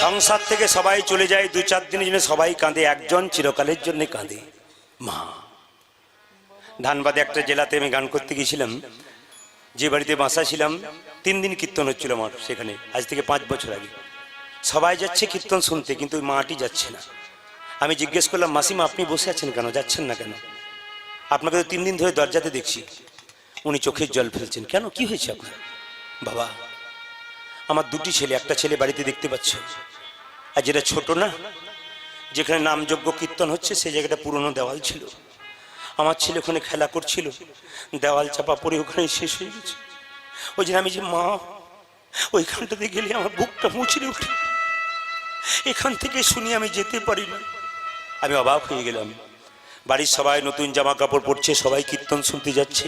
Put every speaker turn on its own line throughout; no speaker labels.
সংসার থেকে সবাই চলে যায়, 2-4 দিনের জন্য সবাই কাঁদে, একজন চিরকালের জন্য কাঁদে, মা। ধানবাদে একটা জেলাতে আমি গান করতে গিয়েছিলাম, যে বাড়িতে বাসা ছিলাম 3 দিন কীর্তন হচ্ছিল আমার সেখানে, আজ থেকে 5 বছর আগে। সবাই যাচ্ছে কীর্তন শুনতে, কিন্তু ওই মাটি যাচ্ছে না। আমি জিজ্ঞেস করলাম, মাসিমা আপনি বসে আছেন কেন, যাচ্ছেন না কেন? আপনাকে তো 3 দিন ধরে দরজাতে দেখছি। উনি চোখের জল ফেলছেন। কেন, কি হয়েছে আপনার? বাবা, আমার 2টি ছেলে, একটা ছেলে বাড়িতে দেখতে পাচ্ছ, আর যেটা ছোট না, যেখানে নামযজ্ঞ কীর্তন হচ্ছে সেই জায়গাটা পুরনো দেওয়াল ছিল। আমার ছেলে ওখানে খেলা করছিল, দেওয়াল চাপা পড়ে ওখানে শেষ হয়ে গেছে। ওই জন্য আমি যে মা, ওইখানটাতে গেলে আমার বুকটা মুচড়ে উঠে, এখান থেকে শুনি আমি যেতে পারি না। আমি অবাক হয়ে গেলাম। বাড়ির সবাই নতুন জামা কাপড় পরছে, সবাই কীর্তন শুনতে যাচ্ছে,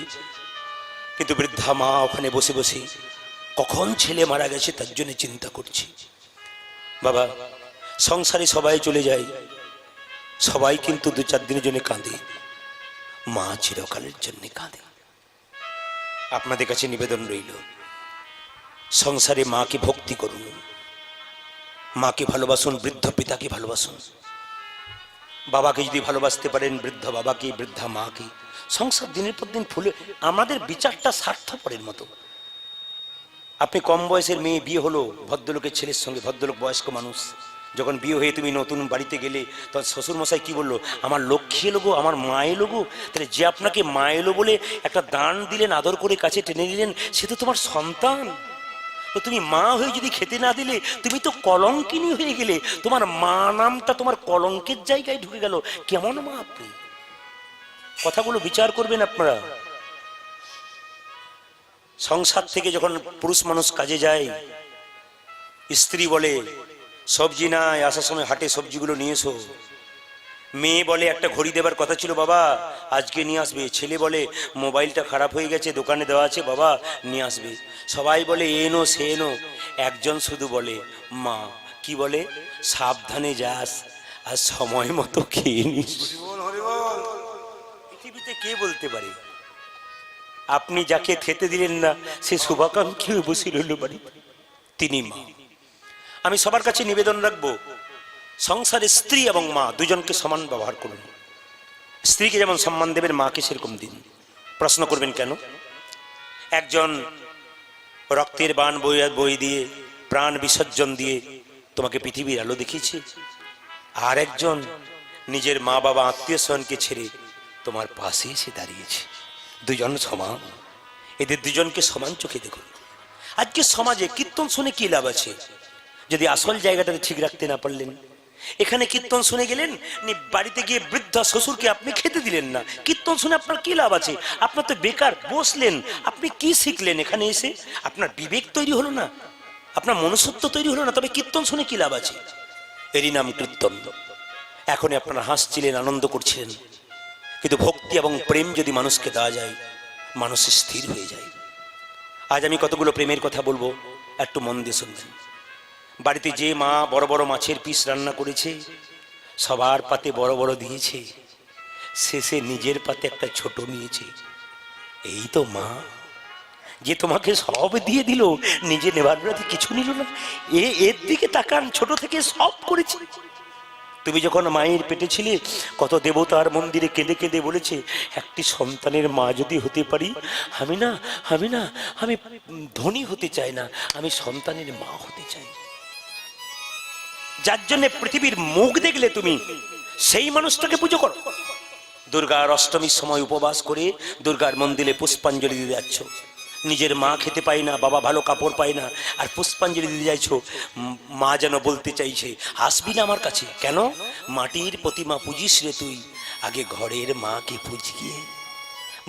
কিন্তু বৃদ্ধা মা ওখানে বসে বসে কখন ছেলে মারা গেছে তার জন্য চিন্তা করছি। বাবা, সংসারে সবাই চলে যায়, সবাই কিন্তু 2-4 দিনের জন্য কাঁদে, মা চিরকালের জন্য কাঁদে। আপনাদের কাছে নিবেদন রইল, সংসারে মাকে ভক্তি করুন, মাকে ভালোবাসুন, বৃদ্ধ পিতাকে ভালোবাসুন। বাবাকে যদি ভালোবাসতে পারেন, বৃদ্ধ বাবাকে, বৃদ্ধা মাকে, সংসার দিনের পর দিন ফুলে। আমাদের বিচারটা স্বার্থপরের মতো। আপনি কম বয়সের মেয়ে, বিয়ে হলো ভদ্রলোকের ছেলের সঙ্গে, ভদ্রলোক বয়স্ক মানুষ, যখন বিয়ে হয়ে তুমি নতুন বাড়িতে গেলে, তখন শ্বশুরমশাই কি বললো, আমার লক্ষ্মী এলো গো, আমার মা এলো গো। তাহলে যে আপনাকে মা এলো বলে একটা দান দিলেন, আদর করে কাছে টেনে নিলেন, সে তো তোমার সন্তান। তো তুমি মা হয়ে যদি খেতে না দিলে, তুমি তো কলঙ্কিনী হয়ে গেলে, তোমার মা নামটা তোমার কলঙ্কের জায়গায় ঢুকে গেল। কেমন মা আপনি? কথাগুলো বিচার করবেন আপনারা। সংসার থেকে যখন পুরুষ মানুষ কাজে যায়, স্ত্রী বলে সবজি নাই, আসার সময় হাটে সবজিগুলো নিয়ে এসো। মেয়ে বলে একটা ঘড়ি দেবার কথা ছিল বাবা, আজকে নিয়ে আসবে। ছেলে বলে মোবাইলটা খারাপ হয়ে গেছে, দোকানে দেওয়া আছে বাবা, নিয়ে আসবে। সবাই বলে এনো সে এনো, একজন শুধু বলে মা। কি বলে? সাবধানে যাস আর সময় মতো খেয়ে নিস। পৃথিবীতে কে বলতে পারে? আপনি যাকে খেতে দিলেন না, সে শুভাকাঙ্ক্ষী হয়ে বসে রইল বাড়িতে, তিনি মা। আমি সবার কাছে নিবেদন রাখবো, সংসারে স্ত্রী এবং মা দুজনকে সমান ব্যবহার করুন। স্ত্রীকে যেমন সম্মান দেবেন, মাকে সেরকম দিন। প্রশ্ন করবেন কেন? একজন রক্তের বাণ বই দিয়ে, প্রাণ বিসর্জন দিয়ে তোমাকে পৃথিবীর আলো দেখিয়েছে, আর একজন নিজের মা বাবা আত্মীয় স্বজনকে ছেড়ে তোমার পাশে এসে দাঁড়িয়েছে। দুজন সমান, এদের দুজনকে সমান চোখে দেখুন। আজকে সমাজে কীর্তন শুনে কি লাভ আছে যদি আসল জায়গাটাতে ঠিক রাখতে না পারলেন? এখানে কীর্তন শুনে গেলেন, বাড়িতে গিয়ে বৃদ্ধা শ্বশুরকে আপনি খেতে দিলেন না। কীর্তন শুনে আপনার কি লাভ আছে? আপনার তো বেকার বসলেন, আপনি কি শিখলেন এখানে এসে? আপনার বিবেক তৈরি হলো না, আপনার মনুষ্যত্ব তৈরি হলো না, তবে কীর্তন শুনে কি লাভ আছে? এরই নাম কীর্তন। এখনই আপনারা হাসছিলেন, আনন্দ করছিলেন, কিন্তু ভক্তি এবং প্রেম যদি মানুষকে দেওয়া যায়, মানুষ স্থির হয়ে যায়। আজ আমি কতগুলো প্রেমের কথা বলবো, একটু মন দিয়ে শুনবেন। বাড়িতে যে মা বড় বড় মাছের পিস রান্না করেছে, সবার পাতে বড় বড় দিয়েছে, শেষে নিজের পাতে একটা ছোট নিয়েছে, এই তো মা। যে তোমাকে সব দিয়ে দিল, নিজে নেবার বেলাতে কিছু নিল না, এর দিকে তাকান, ছোট থেকে সব করেছে। তুমি যখন মায়ের পেটে ছিলে, কত দেবতার মন্দিরে কেঁদে কেঁদে বলেছে, একটি সন্তানের মা যদি হতে পারি, আমি ধনী হতে চাই না, আমি সন্তানের মা হতে চাই। যার জন্য পৃথিবীর মুখ দেখলে তুমি সেই মানুষটাকে পুজো করো। দুর্গার অষ্টমীর সময় উপবাস করে দুর্গার মন্দিরে পুষ্পাঞ্জলি দিতে যাচ্ছ, নিজের মা খেতে পায় না, বাবা ভালো কাপড় পায় না, আর পুষ্পাঞ্জলি দিতে যাইছো। মা যেন বলতে চাইছে, আসবি না আমার কাছে? কেন? মাটির প্রতিমা পুজিস রে তুই, আগে ঘরের মাকে পুজ গিয়ে।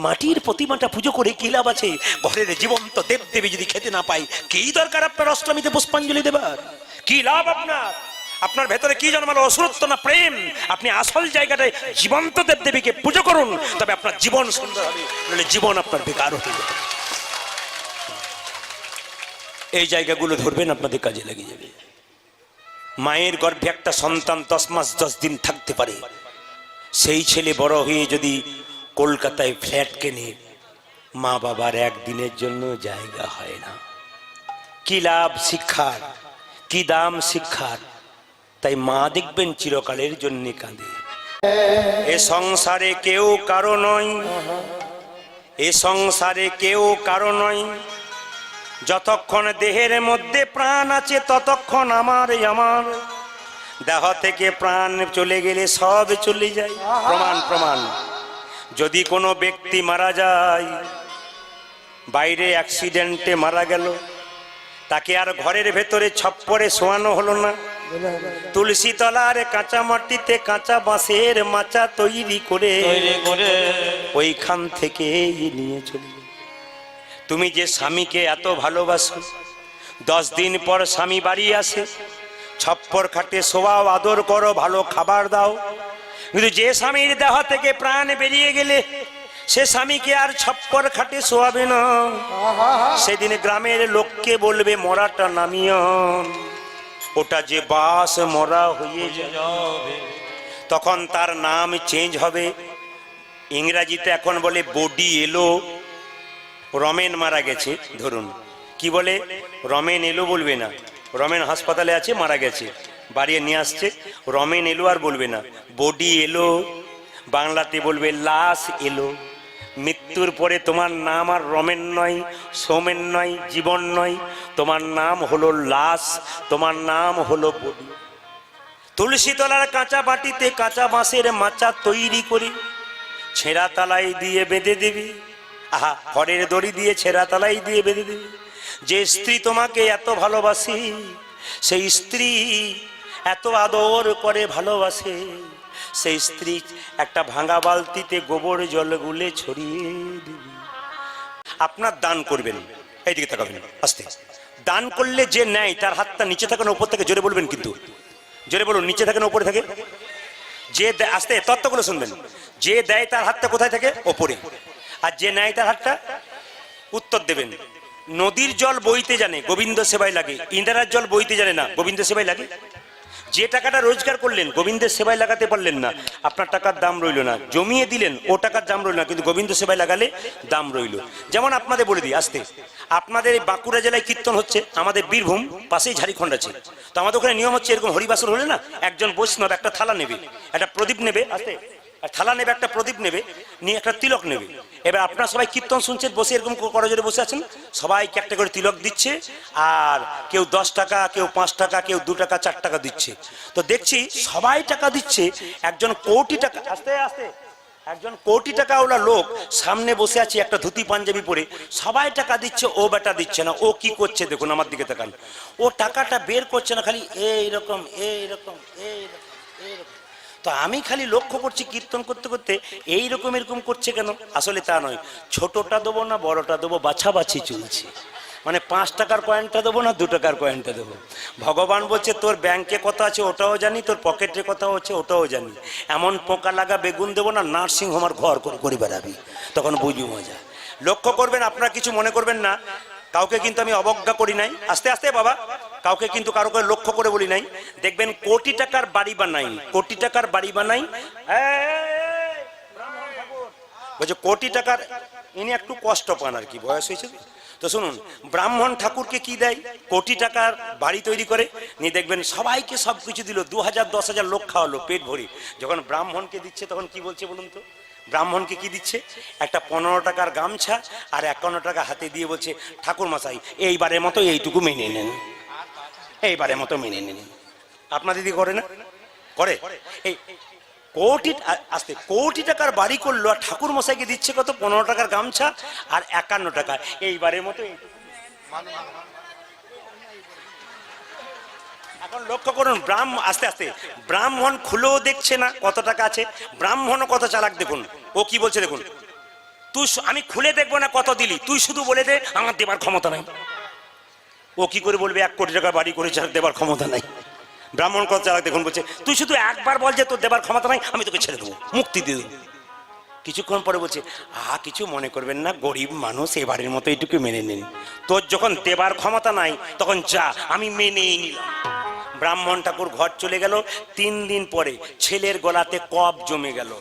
মাটির প্রতিমাটা পুজো করে কি লাভ আছে? ঘরের জীবন্ত দেব দেবী যদি খেতে না পাই, কি দরকার আপনার অষ্টমীতে পুষ্পাঞ্জলি দেবার? কি লাভ আপনার? আপনার ভেতরে কি জন্মালো, অসুরত্ব না প্রেম? আপনি আসল জায়গাটায় জীবন্ত দেব দেবীকে পুজো করুন, তবে আপনার জীবন সুন্দর হবে, নইলে জীবন আপনার বেকার হতে যাবে। এই জায়গাগুলো ধরবেন, আপনাদের কাজে লেগে যাবে। মায়ের গর্ভে একটা সন্তান 10 মাস 10 দিন থাকতে পারে, সেই ছেলে বড় হয়ে যদি কলকাতায় ফ্ল্যাট কেনে, মা বাবার একদিনের জন্য জায়গা হয় না। কি লাভ শিক্ষার, কি দাম শিক্ষার? তাই মা দেখবেন চিরকালের জন্য কাঁদে। এ সংসারে কেউ কারো নয়, এ সংসারে কেউ কারো নয়, যতক্ষণ দেহের মধ্যে প্রাণ আছে ততক্ষণ আমার আমার, দেহ থেকে প্রাণ চলে গেলে সব চলে যায়। প্রমাণ প্রমাণ। যদি কোনো ব্যক্তি মারা যায়, বাইরে অ্যাক্সিডেন্টে মারা গেল, তাকে আর ঘরের ভেতরে ছপ্পরে শোয়ানো হলো না, তুলসী তলার কাঁচা মাটিতে কাঁচা বাঁশের মাচা তৈরি করে ওইখান থেকে নিয়ে চলে। তুমি যে স্বামীকে এত ভালোবাসো, 10 দিন পর স্বামী বাড়ি আসে, ছপ্পর খাটে শোয়াও, আদর করো, ভালো খাবার দাও, কিন্তু যে স্বামীর দেহ থেকে প্রাণ বেরিয়ে গেলে সে স্বামীকে আর ছপ্পর খাটে শোয়াবে না। সেদিন গ্রামের লোককে বলবে মরাটা নামিও, ওটা যে বাস মরা হয়ে যাবে, তখন তার নাম চেঞ্জ হবে। ইংরাজিতে এখন বলে বডি এলো। রমেন মারা গেছে, ধরুন কি বলে, রমেন এলো বলবে না, রমেন হাসপাতালে আছে মারা গেছে, বাড়ি নিয়ে আসছে, রমেন এলো আর বলবে না, বডি এলো। বাংলাতে বলবে লাশ এলো। মৃত্যুর পরে তোমার নাম আর রমেন নয়, সোমেন নয়, জীবন নয়, তোমার নাম হলো লাশ, তোমার নাম হলো বডি। তুলসী তলার কাঁচা বাটিতে কাঁচা বাঁশের মাচা তৈরি করে ছেঁড়া তালাই দিয়ে বেঁধে দেবে। আহা, খড়ের দড়ি দিয়ে ছেঁড়া তালাই দিয়ে বেঁধে দেবে। যে স্ত্রী তোমাকে এত ভালোবাসে, সেই স্ত্রী এত আদর করে ভালোবাসে, সেই স্ত্রী একটা ভাঙা বালতিতে গোবর জল গুলে ছড়িয়ে দিবে। আপনার দান করবেন, এইদিকে তাকাবেন আস্তে। দান করলে যে নেয় তার হাতটা নিচে থাকে না উপর থেকে? জোরে বলবেন, কিন্তু জোরে বলুন, নিচে থাকে না উপরে থাকে? যে আস্তে, তত্ত্বগুলো শুনবেন। যে দেয় তার হাতটা কোথায় থাকে? ওপরে। আর যে নেয় তার হাতটা, উত্তর দেবেন। নদীর জল বইতে জানে, গোবিন্দ সেবায় লাগে। ইন্দিরার জল বইতে জানে না, গোবিন্দ সেবায় লাগে। যে টাকাটা রোজগার করলেন, গোবিন্দের সেবায় লাগাতে পারলেন না, আপনার টাকার দাম রইল না। জমিয়ে দিলেন, ও টাকার দাম রইল না, কিন্তু গোবিন্দ সেবায় লাগালে দাম রইল। যেমন আপনাদের বলে দিই আস্তে, আপনাদের এই বাঁকুড়া জেলায় কীর্তন হচ্ছে, আমাদের বীরভূম পাশেই ঝাড়খণ্ড আছে, তো আমাদের ওখানে নিয়ম হচ্ছে এরকম, হরিবাসর হলে না একজন বৈষ্ণব একটা থালা নেবে, একটা প্রদীপ নেবে, আস্তে, আর থালা নেবে, একটা প্রদীপ নেবে, নিয়ে একটা তিলক নেবে। এবার আপনারা সবাই কীর্তন শুনছেন, বসে এরকম করজোরে বসে আছেন, সবাইকে একটা করে তিলক দিচ্ছে, আর কেউ 10 টাকা, কেউ 5 টাকা, কেউ 2 টাকা, 4 টাকা দিচ্ছে। তো দেখছি সবাই টাকা দিচ্ছে, একজন কোটি টাকা, আস্তে আস্তে, একজন কোটি টাকাওয়ালা লোক সামনে বসে আছে একটা ধুতি পাঞ্জাবি পরে, সবাই টাকা দিচ্ছে, ও বেটা দিচ্ছে না। ও কি করছে দেখুন, আমার দিকে তাকান, ও টাকাটা বের করছে না, খালি এইরকম এইরকম এইরকম এইরকম। তো আমি খালি লক্ষ্য করছি কীর্তন করতে করতে এইরকম এরকম করছে কেন? আসলে তা নয়, ছোটটা দেবো না বড়টা দেবো বাছাবাছি চলছে। মানে 5 টাকার কয়েনটা দেবো না 2 টাকার কয়েনটা দেবো। ভগবান বলছে তোর ব্যাংকে কত আছে ওটাও জানি, তোর পকেটে কত হচ্ছে ওটাও জানি। এমন পোকা লাগা বেগুন দেবো না, নার্সিং হোম আর ঘর করে বেড়াবি, তখন বুঝি মজা। লক্ষ্য করবেন, আপনারা কিছু মনে করবেন না, কাউকে কিন্তু আমি অবজ্ঞা করি নাই, আস্তে আস্তে বাবা, কাউকে কিন্তু কারো করে লক্ষ্য করে বলি নাই। দেখবেন কোটি টাকার বাড়ি বানাই, কোটি টাকার বাড়ি বানাই, বলছে কোটি টাকার, ইনি একটু কষ্ট পান আর কি, বয়স হয়েছে তো। শুনুন, ব্রাহ্মণ ঠাকুরকে কি দেয়? কোটি টাকার বাড়ি তৈরি করে নিয়ে, দেখবেন সবাইকে সব কিছু দিল, 2000 10,000 লোক খাওয়ালো পেট ভরি। যখন ব্রাহ্মণকে দিচ্ছে তখন কি বলছে বলুন তো? ব্রাহ্মণকে কি দিচ্ছে? একটা 15 টাকার গামছা আর 51 টাকা হাতে দিয়ে বলছে, ঠাকুর মশাই এইবারের মতো এইটুকু মেনে নেন, এইবারের মতো মেনে নেন। আপনাদের দিদি করে না? করে। এই কোটি, আস্তে, কোটি টাকার বাড়ি করলো আর ঠাকুর মশাইকে দিচ্ছে কত? 15 টাকার গামছা আর 51 টাকা, এইবারের মতো। এখন লক্ষ্য করুন, আস্তে আস্তে, ব্রাহ্মণ খুলেও দেখছে না কত টাকা আছে। ব্রাহ্মণও কত চালাক দেখুন, ও কি বলছে দেখুন, তুই, আমি খুলে দেখবো না কত দিলি, তুই শুধু বলে দে, আমার দেবার ক্ষমতা নাই। ও কি করে বলবে 1 কোটি টাকা বাড়ি করেছে আর দেবার ক্ষমতা নাই? ব্রাহ্মণ কত চালাক দেখুন, বলছে তুই শুধু একবার বল যে তোর দেবার ক্ষমতা নাই, আমি তোকে ছেড়ে দেবো, মুক্তি দিয়ে দেবো। কিছুক্ষণ পরে বলছে, কিছু মনে করবেন না, গরিব মানুষ, এবারের মতো এইটুকু মেনে নিন। তোর যখন দেবার ক্ষমতা নাই তখন যা, আমি মেনেই নিলাম। ব্রাহ্মণ ঠাকুর ঘর চলে গেল। 3 দিন পরে ছেলের গলাতে কফ জমে গেল।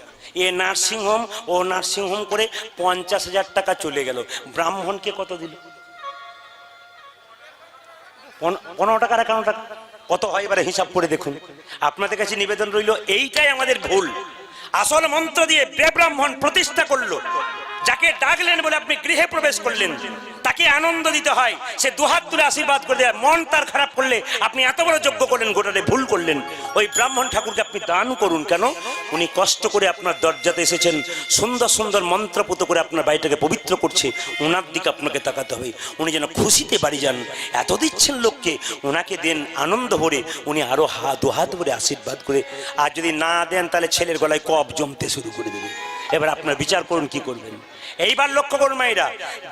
এ নার্সিংহোম, ও নার্সিংহোম করে 50,000 টাকা চলে গেল। ব্রাহ্মণকে কত দিল? 15 টাকা আর 51 টাকা। কত হয় এবারে হিসাব করে দেখুন। আপনাদের কাছে নিবেদন রইল, এইটাই আমাদের ভুল। আসল মন্ত্র দিয়ে ব্রাহ্মণ প্রতিষ্ঠা করলো, যাকে ডাকলেন বলে আপনি গৃহে প্রবেশ করলেন, তাকে আনন্দ দিতে হয়, সে দুহাত তুলে আশীর্বাদ করে দেয়। মন তার খারাপ করলে আপনি এত বড় যজ্ঞ করলেন, গোটালে ভুল করলেন। ওই ব্রাহ্মণ ঠাকুরকে আপনি দান করুন। কেন? উনি কষ্ট করে আপনার দরজাতে এসেছেন, সুন্দর সুন্দর মন্ত্রপুত করে আপনার বাড়িটাকে পবিত্র করছে, ওনার দিকে আপনাকে তাকাতে হবে। উনি যেন খুশিতে বাড়ি যান। এত দিচ্ছেন লোককে, ওনাকে দেন আনন্দ ভরে, উনি আরো দুহাত ভরে আশীর্বাদ করে। আর যদি না দেন তাহলে ছেলের গলায় কফ জমতে শুরু করে দেবে। এবার আপনার বিচার করুন কি করবেন। এইবার লক্ষ্য করুন মায়েরা,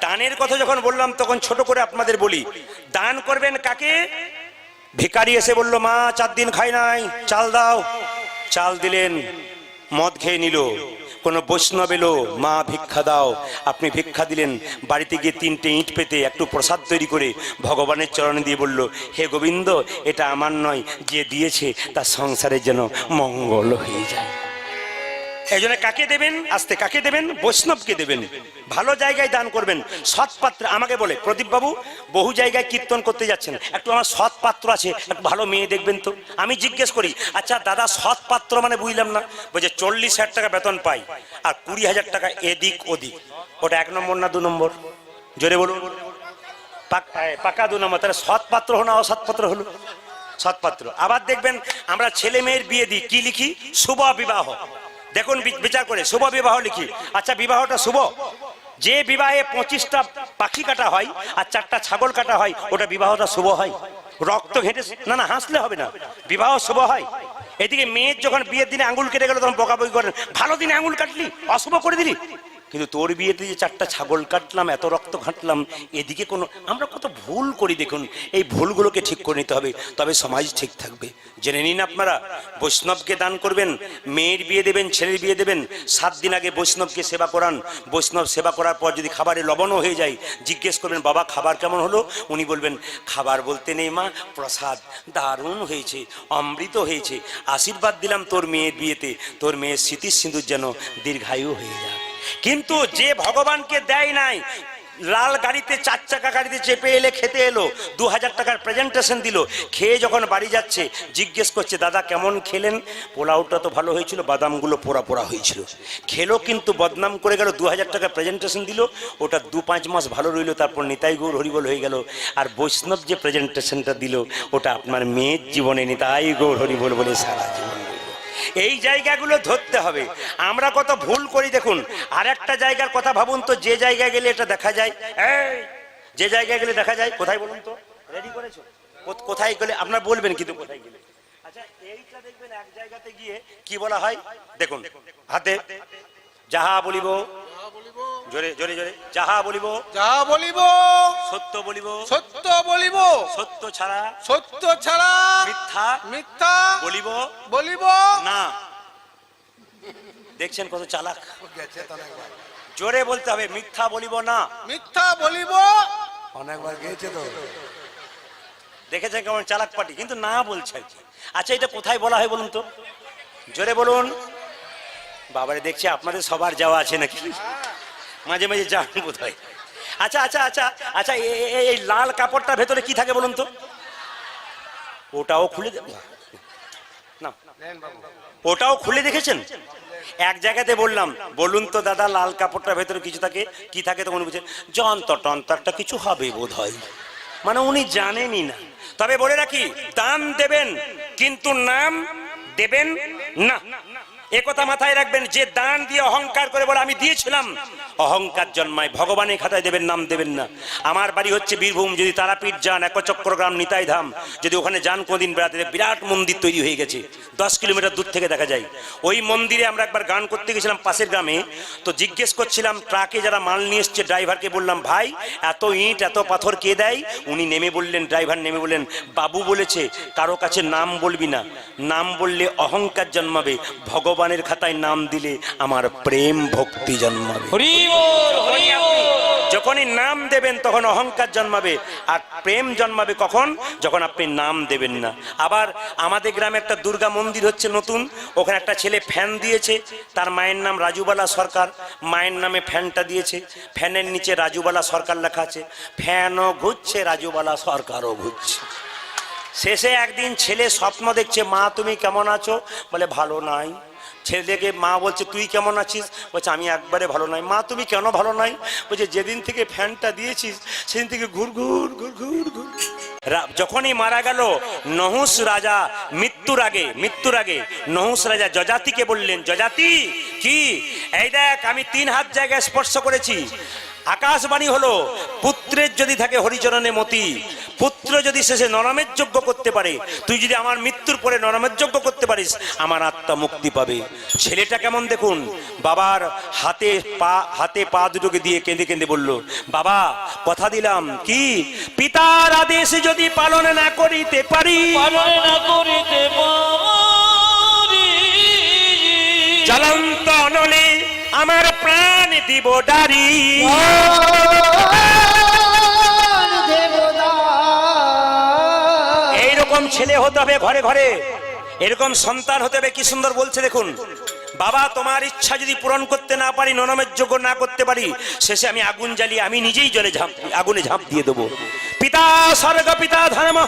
দানের কথা যখন বললাম তখন ছোট করে আপনাদের বলি, দান করবেন কাকে? ভিখারি এসে বলল, মা 4 দিন খাই নাই, চাল দাও। চাল দিলেন, মদ খেয়ে নিল। কোন বৈষ্ণব এলো, মা ভিক্ষা দাও, আপনি ভিক্ষা দিলেন। বাড়িতে গিয়ে 3টে ইট পেতে একটু প্রসাদ তৈরি করে ভগবানের চরণে দিয়ে বলল, হে গোবিন্দ, এটা আমার নয়, যে দিয়েছে তার সংসারের যেন মঙ্গল হয়ে যায়। এই জন্য কাকে দেবেন? আস্তে কাকে দেবেন? বৈষ্ণবকে দেবেন। ভালো জায়গায় দান করবেন, সৎ পাত্র। আমাকে বলে, প্রদীপ বাবু বহু জায়গায় কীর্তন করতে যাচ্ছেন, একটু আমার সৎ পাত্র আছে, একটু ভালো মেয়ে দেখবেন তো। আমি জিজ্ঞেস করি, আচ্ছা দাদা সৎ পাত্র মানে বুঝলাম না। বলছে 40,000 টাকা বেতন পাই আর 20,000 টাকা এদিক ওদিক, ওটা 1 নম্বর না 2 নম্বর? জোরে বলুন। পাকা 2 নম্বর। তাহলে সৎ পাত্র হলো না অসৎ পাত্র হলো? সৎ পাত্র। আবার দেখবেন আমরা ছেলে মেয়ের বিয়ে দিই, কি লিখি? শুভ বিবাহ। দেখুন বিচার করে শুভ বিবাহ লিখি। আচ্ছা বিবাহটা শুভ? যে বিবাহে 25টা পাখি কাটা হয় আর 4টা ছাগল কাটা হয়, ওটা বিবাহটা শুভ হয়? রক্ত ঘেঁটে না, না হাসলে হবে না, বিবাহ শুভ হয়। এদিকে মেয়ের যখন বিয়ের দিনে আঙুল কেটে গেল তখন বকাবকি করেন, ভালো দিনে আঙুল কাটলি, অশুভ করে দিলি। কিন্তু তোর বিয়েতে যে 4টা ছাগল কাটলাম, এত রক্ত ঘাঁটলাম, এদিকে কোনো, আমরা কত ভুল করি দেখুন। এই ভুলগুলোকে ঠিক করে নিতে হবে, তবে সমাজ ঠিক থাকবে। জেনে নিন আপনারা, বৈষ্ণবকে দান করবেন, মেয়ের বিয়ে দেবেন, ছেলের বিয়ে দেবেন, 7 দিন আগে বৈষ্ণবকে সেবা করান। বৈষ্ণব সেবা করার পর যদি খাবারে লবণও হয়ে যায়, জিজ্ঞেস করবেন, বাবা খাবার কেমন হলো? উনি বলবেন, খাবার বলতে নেই মা, প্রসাদ দারুণ হয়েছে, অমৃত হয়েছে, আশীর্বাদ দিলাম তোর মেয়ের বিয়েতে, তোর মেয়ের স্মৃতির সিঁদুর যেন দীর্ঘায়ু হয়ে যায়। কিন্তু যে ভগবানকে দেয় নাই, লাল গাড়িতে 4 চাকা গাড়িতে চেপে এলে খেতে এলো, 2000 টাকার প্রেজেন্টেশন দিল, খেয়ে যখন বাড়ি যাচ্ছে জিজ্ঞেস করছে, দাদা কেমন খেলেন? পোলাওটা তো ভালো হয়েছিল, বাদামগুলো পোড়া পোড়া হয়েছিল। খেলো কিন্তু বদনাম করে গেল। 2000 টাকা প্রেজেন্টেশন দিল, ওটা 2-5 মাস ভালো রইল, তারপর নিতাই গৌর হরিবল হয়ে গেল। আর বৈষ্ণব যে প্রেজেন্টেশনটা দিল, ওটা আপনার মেয়ের জীবনে নিতাই গৌর হরিবল বলে সারা জীবন। এই জায়গাগুলো ধরতে হবে। আমরা কত ভুল করি দেখুন। আর একটা জায়গার কথা ভাবুন তো, যে জায়গায় গেলে এটা দেখা যায়, যে জায়গায় গেলে দেখা যায়, কোথায় বলুন তো? রেডি করেছো? কোথায় গেলে আপনারা বলবেন, কিন্তু কোথায় গেলে? আচ্ছা এইটা দেখবেন, এক জায়গাতে গিয়ে কি বলা হয় দেখুন, হাতে যাহা বলিব, জোরে জোরে জোরে, যাহা বলিব,
যাহা বলিব,
সত্য বলিব,
সত্য বলিব,
সত্য ছাড়া,
সত্য ছাড়া,
মিথ্যা,
মিথ্যা
বলিব,
বলিব
না। দেখছেন কত চালাক। জোরে বলতে হবে, মিথ্যা বলিব না,
মিথ্যা বলিব।
অনেকবার গেছে তো,
দেখেছেন কেমন চালাক পাটি, কিন্তু না বলছে আর কি। আচ্ছা এটা কোথায় বলা হয় বলুন তো? জোরে বলুন। বাবারে দেখছি আপনাদের সবার যাওয়া আছে নাকি, মাঝে মাঝে যান কোথায়। আচ্ছা আচ্ছা আচ্ছা আচ্ছা, এই লাল কাপড়টার ভেতরে কি থাকে বলুন তো? ওটাও খুলে দেব না, ওটাও খুলে দেখেছেন? এক জায়গাতে বললাম, বলুন তো দাদা লাল কাপড়টার ভেতরে কিছু থাকে, কি থাকে? তখন বুঝে যন্তর টন্তরটা কিছু হবে বোধ হয়, মানে উনি জানেনই না। তবে বলে রাখি, দান দেবেন কিন্তু নাম দেবেন না, একথা মাথায় রাখবেন। যে দান দিয়ে অহংকার করে বলে আমি দিয়েছিলাম, অহংকার জন্মায়। ভগবানের খাতায় দেবেন, নাম দেবেন না। আমার বাড়ি হচ্ছে বীরভূম, যদি তারাপীঠ যান, একচক্রগ্রাম নিতাই ধাম, যদি ওখানে যান কোনদিন বেড়াতে, বিরাট মন্দির তৈরি হয়ে গেছে, 10 কিলোমিটার দূর থেকে দেখা যায়। ওই মন্দিরে আমরা একবার গান করতে গেছিলাম পাশের গ্রামে, তো জিজ্ঞেস করছিলাম ট্রাকে যারা মাল নিয়ে এসছে, ড্রাইভারকে বললাম, ভাই এত ইট এত পাথর কে দেয়? উনি নেমে বললেন, ড্রাইভার নেমে বললেন, বাবু বলেছে কারো কাছে নাম বলবি না, নাম বললে অহংকার জন্মাবে, ভগবানের খাতায় নাম দিলে আমার প্রেম ভক্তি জন্মাবে। যখনই নাম দেবেন তখন অহংকার জন্মাবে, আর প্রেম জন্মাবে কখন? যখন আপনি নাম দেবেন না। আবার আমাদের গ্রামে একটা দুর্গা মন্দির হচ্ছে নতুন, ওখানে একটা ছেলে ফ্যান দিয়েছে, তার মায়ের নাম রাজুবালা সরকার, মায়ের নামে ফ্যানটা দিয়েছে, ফ্যানের নিচে রাজুবালা সরকার লেখা আছে, ফ্যানও ঘুরছে রাজুবালা সরকারও ঘুরছে। শেষে একদিন ছেলে স্বপ্ন দেখছে, মা তুমি কেমন আছো? বলে ভালো নাই। ছেলেকে মা বলছে তুই কেমন আছিস? বলছে আমি একবারে ভালো নাই। মা তুমি কেন ভালো নাই? বলছে যেদিন থেকে ফ্যানটা দিয়েছিস সেদিন থেকে ঘুর ঘুর ঘুর ঘুর ঘুর। যখনই মারা গেল নহুষ রাজা, মৃত্যুর আগে নহুষ রাজা যজাতিকে বললেন, যজাতি কি এই দেখ আমি 3 হাত জায়গায় স্পর্শ করেছি। আকাশবাণী হলো পুত্রের যদি থাকে হরিচরণে মতি, পুত্র যদি শেষে নরমের যজ্ঞ করতে পারে, তুই যদি আমার মৃত্যুর পরে নরমের যজ্ঞ করতে পারিস আমার আত্মা মুক্তি পাবে। ছেলেটা কেমন দেখুন, বাবার হাতে পা দুটোকে দিয়ে কেঁদে কেঁদে বলল, বাবা কথা দিলাম কি পিতার আদেশ যদি পালন না করিতে পারি, জ্বলন্ত অনলে আমার প্রাণ দিব ডারি। এইরকম ছেলে হতে হবে ঘরে ঘরে, এরকম সন্তান হতে হবে। কি সুন্দর বলছে দেখুন, বাবা তোমার ইচ্ছা যদি পূরণ করতে না পারি, নরমের যোগ্য না করতে পারি, শেষে আমি আগুন জ্বালিয়ে আমি নিজেই আগুনে ঝাঁপ দিয়ে দেবো। পিতা স্বর্গ পিতা ধর্ম